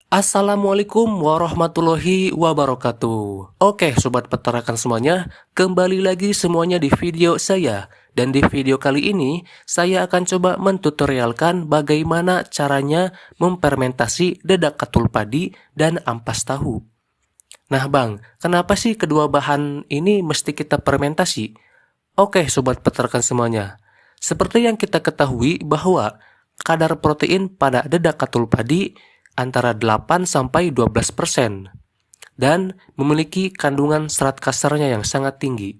Assalamualaikum warahmatullahi wabarakatuh. Oke, sobat peternakan semuanya, kembali lagi semuanya di video saya. Dan di video kali ini, saya akan coba mentutorialkan bagaimana caranya memfermentasi dedak katul padi dan ampas tahu. Nah bang, kenapa sih kedua bahan ini mesti kita fermentasi? Oke, sobat peternakan semuanya. Seperti yang kita ketahui bahwa kadar protein pada dedak katul padi antara 8-12% dan memiliki kandungan serat kasarnya yang sangat tinggi.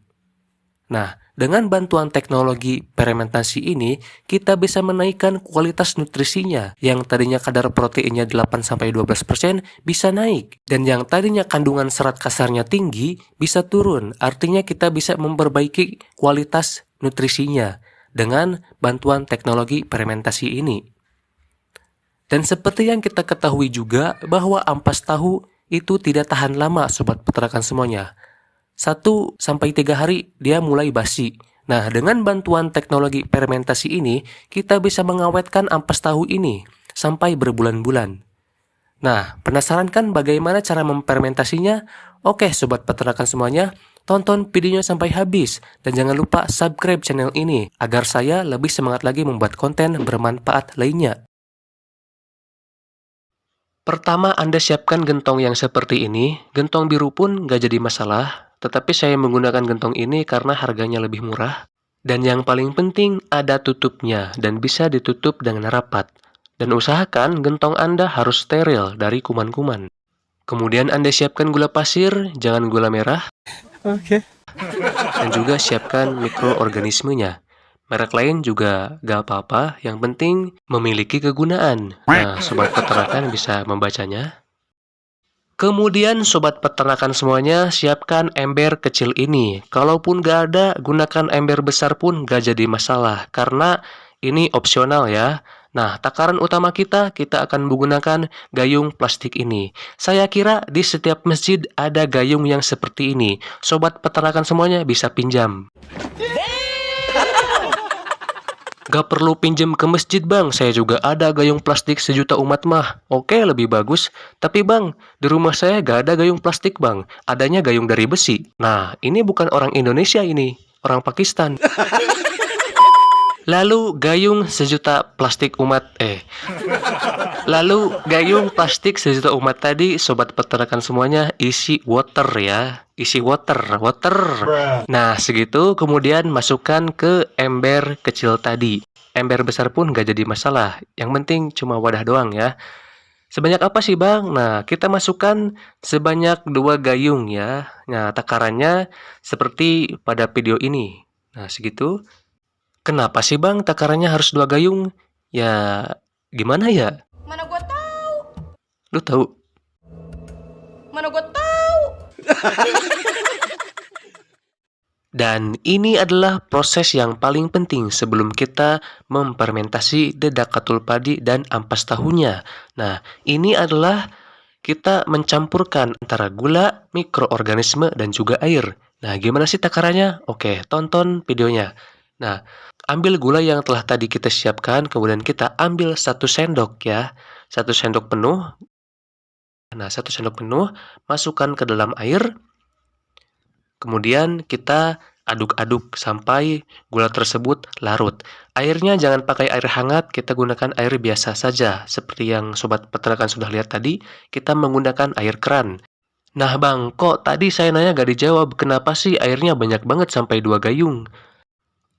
Nah, dengan bantuan teknologi fermentasi ini, kita bisa menaikkan kualitas nutrisinya. Yang tadinya kadar proteinnya 8-12% bisa naik. Dan yang tadinya kandungan serat kasarnya tinggi bisa turun. Artinya kita bisa memperbaiki kualitas nutrisinya dengan bantuan teknologi fermentasi ini. Dan seperti yang kita ketahui juga bahwa ampas tahu itu tidak tahan lama sobat peternakan semuanya. 1-3 hari dia mulai basi. Nah, dengan bantuan teknologi fermentasi ini, kita bisa mengawetkan ampas tahu ini sampai berbulan-bulan. Nah, penasaran kan bagaimana cara memfermentasinya? Oke, sobat peternakan semuanya, tonton videonya sampai habis. Dan jangan lupa subscribe channel ini, agar saya lebih semangat lagi membuat konten bermanfaat lainnya. Pertama, Anda siapkan gentong yang seperti ini. Gentong biru pun nggak jadi masalah. Tetapi saya menggunakan gentong ini karena harganya lebih murah. Dan yang paling penting ada tutupnya dan bisa ditutup dengan rapat. Dan usahakan gentong Anda harus steril dari kuman-kuman. Kemudian Anda siapkan gula pasir, jangan gula merah. Oke. Dan juga siapkan mikroorganismenya. Merek lain juga gak apa-apa, yang penting memiliki kegunaan. Nah, sobat peternakan bisa membacanya. Kemudian sobat peternakan semuanya siapkan ember kecil ini. Kalaupun gak ada, gunakan ember besar pun gak jadi masalah. Karena ini opsional ya. Nah, takaran utama kita akan menggunakan gayung plastik ini. Saya kira di setiap masjid ada gayung yang seperti ini. Sobat peternakan semuanya bisa pinjam. Gak perlu pinjem ke masjid bang, saya juga ada gayung plastik sejuta umat mah. Oke, lebih bagus. Tapi bang, di rumah saya gak ada gayung plastik bang, adanya gayung dari besi. Nah, ini bukan orang Indonesia ini, orang Pakistan. Lalu gayung plastik sejuta umat tadi, sobat peternakan semuanya isi water ya. Isi water. Nah, segitu kemudian masukkan ke ember kecil tadi. Ember besar pun gak jadi masalah. Yang penting cuma wadah doang ya. Sebanyak apa sih bang? Nah, kita masukkan sebanyak 2 gayung ya. Nah, takarannya seperti pada video ini. Nah, segitu. Kenapa sih bang takarannya harus 2 gayung? Ya, gimana ya? Mana gua tahu? Lu tahu? Mana gua tahu? Dan ini adalah proses yang paling penting sebelum kita memfermentasi dedak katul padi dan ampas tahunya. Nah, ini adalah kita mencampurkan antara gula, mikroorganisme, dan juga air. Nah, gimana sih takarannya? Oke, tonton videonya. Nah, ambil gula yang telah tadi kita siapkan, kemudian kita ambil 1 sendok ya. 1 sendok penuh. Nah, 1 sendok penuh, masukkan ke dalam air. Kemudian kita aduk-aduk sampai gula tersebut larut. Airnya jangan pakai air hangat, kita gunakan air biasa saja. Seperti yang sobat peternakan sudah lihat tadi, kita menggunakan air keran. Nah bang, kok tadi saya nanya gak dijawab, kenapa sih airnya banyak banget sampai 2 gayung?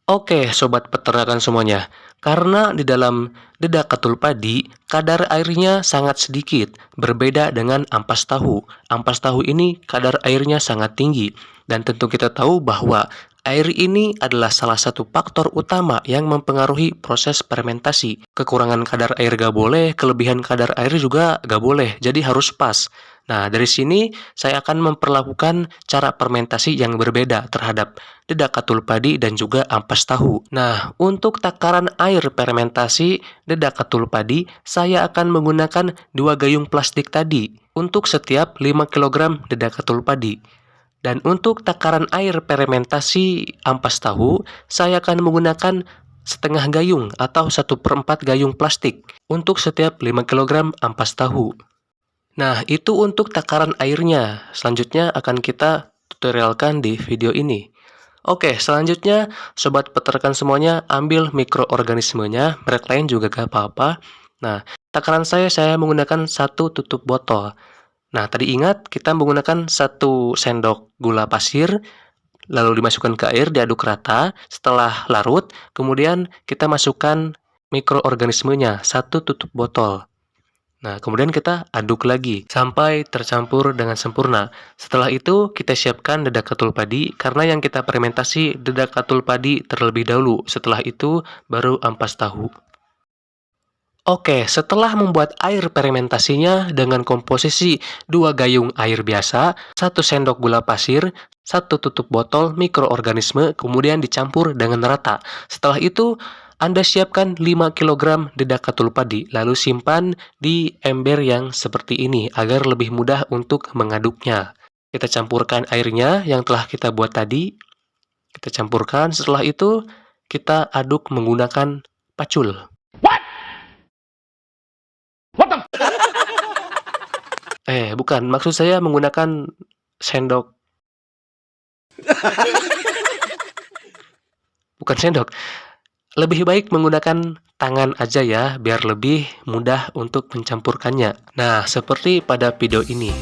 Oke, sobat peternakan semuanya. Karena di dalam dedak katul padi, kadar airnya sangat sedikit, berbeda dengan ampas tahu. Ampas tahu ini kadar airnya sangat tinggi. Dan tentu kita tahu bahwa air ini adalah salah satu faktor utama yang mempengaruhi proses fermentasi. Kekurangan kadar air gak boleh, kelebihan kadar air juga gak boleh, jadi harus pas. Nah, dari sini saya akan memperlakukan cara fermentasi yang berbeda terhadap dedak katul padi dan juga ampas tahu. Nah, untuk takaran air fermentasi dedak katul padi, saya akan menggunakan 2 gayung plastik tadi untuk setiap 5 kg dedak katul padi. Dan untuk takaran air fermentasi ampas tahu, saya akan menggunakan setengah gayung atau 1/4 gayung plastik untuk setiap 5 kg ampas tahu. Nah, itu untuk takaran airnya. Selanjutnya akan kita tutorialkan di video ini. Oke, selanjutnya sobat peternakan semuanya ambil mikroorganismenya, merek lain juga gak apa-apa. Nah, takaran saya menggunakan 1 tutup botol. Nah, tadi ingat kita menggunakan 1 sendok gula pasir, lalu dimasukkan ke air, diaduk rata. Setelah larut, kemudian kita masukkan mikroorganismenya, 1 tutup botol. Nah, kemudian kita aduk lagi sampai tercampur dengan sempurna. Setelah itu, kita siapkan dedak katul padi karena yang kita fermentasi dedak katul padi terlebih dahulu. Setelah itu, baru ampas tahu. Oke, setelah membuat air fermentasinya dengan komposisi 2 gayung air biasa, 1 sendok gula pasir, 1 tutup botol mikroorganisme, kemudian dicampur dengan rata. Setelah itu, Anda siapkan 5 kg dedak katul padi, lalu simpan di ember yang seperti ini agar lebih mudah untuk mengaduknya. Kita campurkan airnya yang telah kita buat tadi. Kita campurkan, setelah itu kita aduk menggunakan pacul. Bukan, maksud saya menggunakan sendok. Bukan sendok. Lebih baik menggunakan tangan aja ya, biar lebih mudah untuk mencampurkannya. Nah, seperti pada video ini.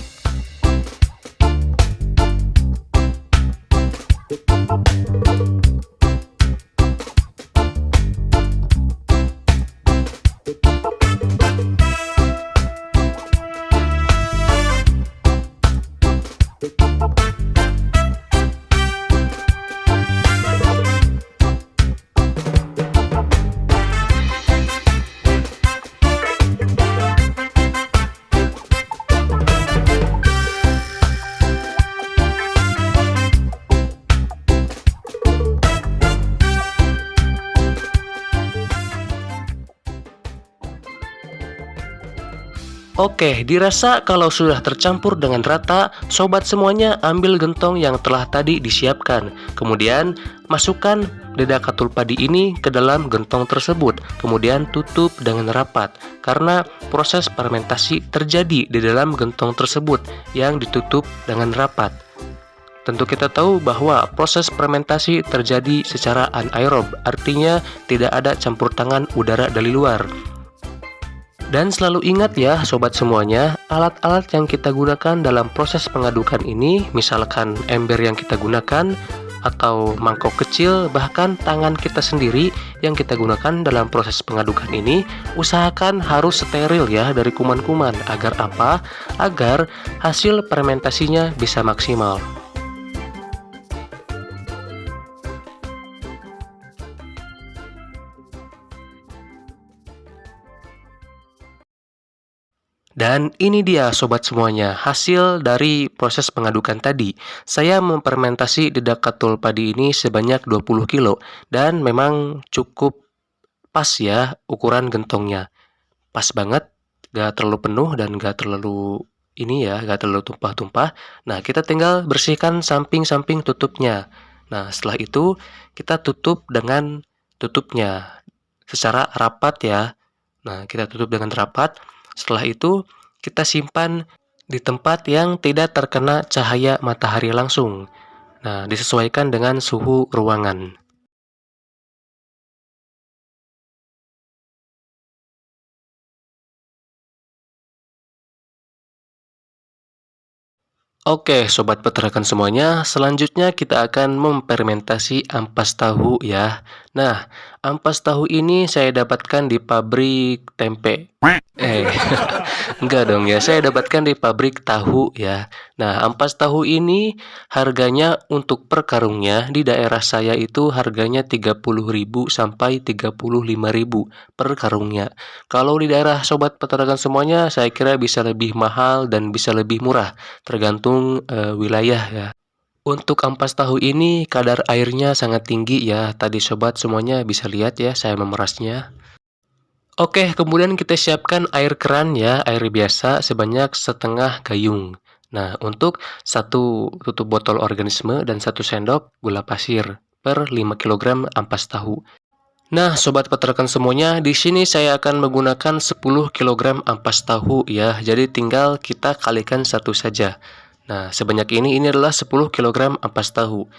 Oke, dirasa kalau sudah tercampur dengan rata, sobat semuanya ambil gentong yang telah tadi disiapkan. Kemudian, masukkan dedak katul padi ini ke dalam gentong tersebut. Kemudian tutup dengan rapat, karena proses fermentasi terjadi di dalam gentong tersebut yang ditutup dengan rapat. Tentu kita tahu bahwa proses fermentasi terjadi secara anaerob, artinya tidak ada campur tangan udara dari luar. Dan selalu ingat ya sobat semuanya, alat-alat yang kita gunakan dalam proses pengadukan ini, misalkan ember yang kita gunakan, atau mangkok kecil, bahkan tangan kita sendiri yang kita gunakan dalam proses pengadukan ini, usahakan harus steril ya dari kuman-kuman. Agar apa? Agar hasil fermentasinya bisa maksimal. Dan ini dia sobat semuanya, hasil dari proses pengadukan tadi. Saya memfermentasi dedak katul padi ini sebanyak 20 kilo. Dan memang cukup pas ya ukuran gentongnya. Pas banget, gak terlalu penuh dan gak terlalu gak terlalu tumpah-tumpah. Nah, kita tinggal bersihkan samping-samping tutupnya. Nah, setelah itu kita tutup dengan tutupnya secara rapat ya. Nah, kita tutup dengan rapat. Setelah itu, kita simpan di tempat yang tidak terkena cahaya matahari langsung. Nah, disesuaikan dengan suhu ruangan. Oke, sobat peternakan semuanya, selanjutnya kita akan memfermentasi ampas tahu ya. Nah, ampas tahu ini saya dapatkan di pabrik tempe. Enggak dong ya, saya dapatkan di pabrik tahu ya. Nah, ampas tahu ini harganya untuk per karungnya di daerah saya itu harganya 30.000 sampai 35.000 per karungnya. Kalau di daerah sobat peternakan semuanya, saya kira bisa lebih mahal dan bisa lebih murah, tergantung wilayah ya. Untuk ampas tahu ini kadar airnya sangat tinggi ya. Tadi sobat semuanya bisa lihat ya, saya memerasnya. Oke, kemudian kita siapkan air keran ya, air biasa sebanyak setengah gayung. Nah, untuk 1 tutup botol organisme dan 1 sendok gula pasir per 5 kg ampas tahu. Nah, sobat peternakan semuanya, di sini saya akan menggunakan 10 kg ampas tahu ya. Jadi tinggal kita kalikan satu saja. Nah, sebanyak ini adalah 10 kg ampas tahu.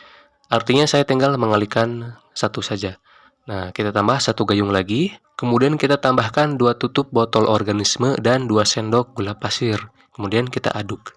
Artinya saya tinggal mengalikan satu saja. Nah, kita tambah satu gayung lagi. Kemudian kita tambahkan 2 tutup botol organisme dan 2 sendok gula pasir. Kemudian kita aduk.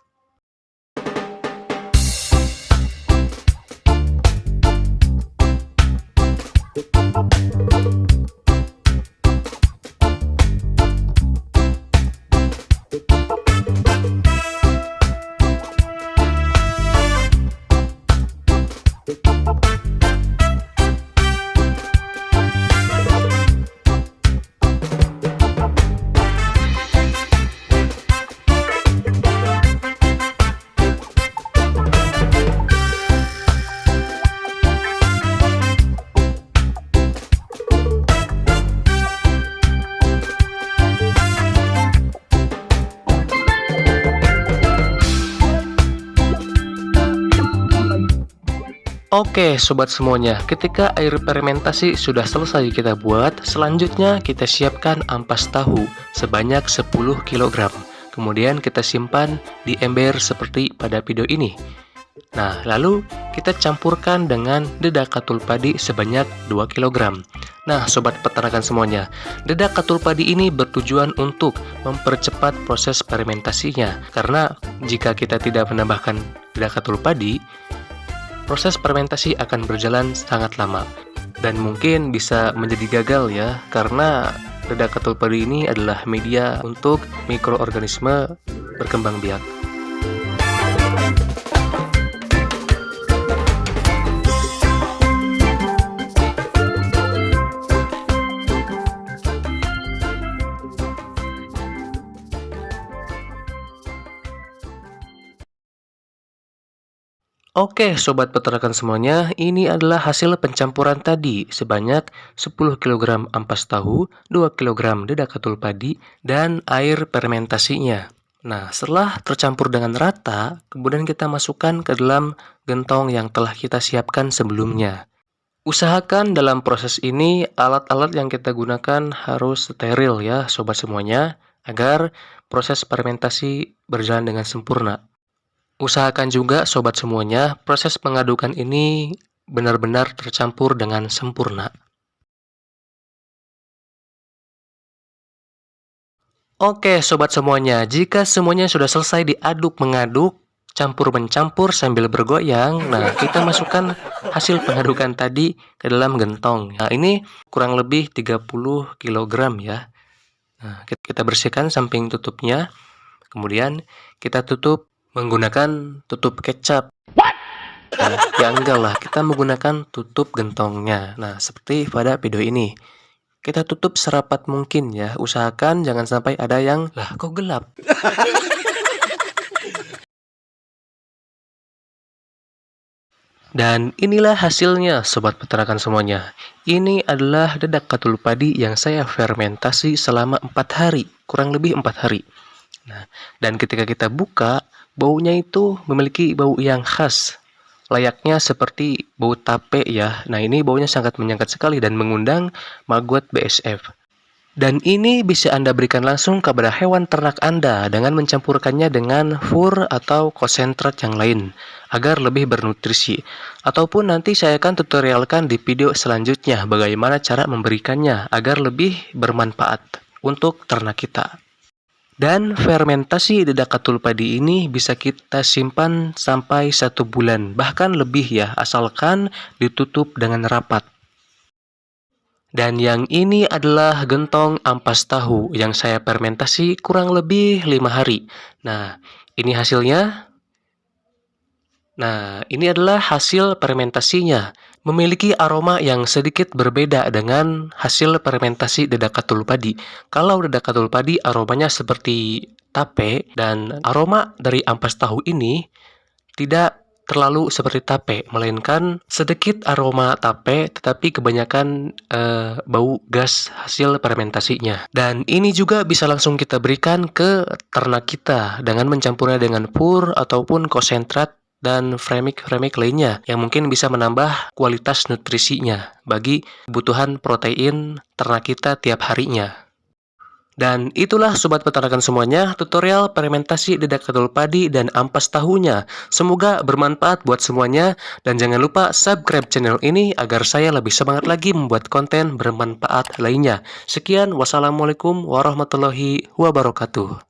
Oke sobat semuanya, ketika air fermentasi sudah selesai kita buat, selanjutnya kita siapkan ampas tahu sebanyak 10 kg. Kemudian kita simpan di ember seperti pada video ini. Nah, lalu kita campurkan dengan dedak katul padi sebanyak 2 kg. Nah, sobat peternakan semuanya, dedak katul padi ini bertujuan untuk mempercepat proses fermentasinya. Karena jika kita tidak menambahkan dedak katul padi, proses fermentasi akan berjalan sangat lama dan mungkin bisa menjadi gagal ya, karena dedak katul padi ini adalah media untuk mikroorganisme berkembang biak. Oke sobat peternakan semuanya, ini adalah hasil pencampuran tadi sebanyak 10 kg ampas tahu, 2 kg dedak katul padi, dan air fermentasinya. Nah, setelah tercampur dengan rata, kemudian kita masukkan ke dalam gentong yang telah kita siapkan sebelumnya. Usahakan dalam proses ini alat-alat yang kita gunakan harus steril ya sobat semuanya, agar proses fermentasi berjalan dengan sempurna. Usahakan juga sobat semuanya, proses pengadukan ini benar-benar tercampur dengan sempurna. Oke sobat semuanya, jika semuanya sudah selesai diaduk mengaduk, campur mencampur sambil bergoyang, nah kita masukkan hasil pengadukan tadi ke dalam gentong. Nah ini kurang lebih 30 kg ya. Nah, kita bersihkan samping tutupnya, kemudian kita tutup menggunakan tutup kecap. Nah, ya enggak lah, kita menggunakan tutup gentongnya. Nah, seperti pada video ini. Kita tutup serapat mungkin ya. Usahakan jangan sampai ada yang, lah kok gelap? Dan inilah hasilnya sobat peternakan semuanya. Ini adalah dedak katul padi yang saya fermentasi selama 4 hari, kurang lebih 4 hari. Nah, dan ketika kita buka, baunya itu memiliki bau yang khas, layaknya seperti bau tape ya. Nah ini baunya sangat menyengat sekali dan mengundang maggot BSF. Dan ini bisa Anda berikan langsung kepada hewan ternak Anda dengan mencampurkannya dengan fur atau konsentrat yang lain agar lebih bernutrisi. Ataupun nanti saya akan tutorialkan di video selanjutnya bagaimana cara memberikannya agar lebih bermanfaat untuk ternak kita. Dan fermentasi dedak katul padi ini bisa kita simpan sampai 1 bulan, bahkan lebih ya, asalkan ditutup dengan rapat. Dan yang ini adalah gentong ampas tahu yang saya fermentasi kurang lebih 5 hari. Nah, ini hasilnya. Nah, ini adalah hasil fermentasinya. Memiliki aroma yang sedikit berbeda dengan hasil fermentasi dedak katul padi. Kalau dedak katul padi aromanya seperti tape, dan aroma dari ampas tahu ini tidak terlalu seperti tape, melainkan sedikit aroma tape tetapi kebanyakan bau gas hasil fermentasinya. Dan ini juga bisa langsung kita berikan ke ternak kita dengan mencampurnya dengan fur ataupun konsentrat dan premix lainnya yang mungkin bisa menambah kualitas nutrisinya bagi kebutuhan protein ternak kita tiap harinya. Dan itulah sobat peternakan semuanya, tutorial fermentasi dedak telur padi dan ampas tahunya. Semoga bermanfaat buat semuanya, dan jangan lupa subscribe channel ini agar saya lebih semangat lagi membuat konten bermanfaat lainnya. Sekian, wassalamualaikum warahmatullahi wabarakatuh.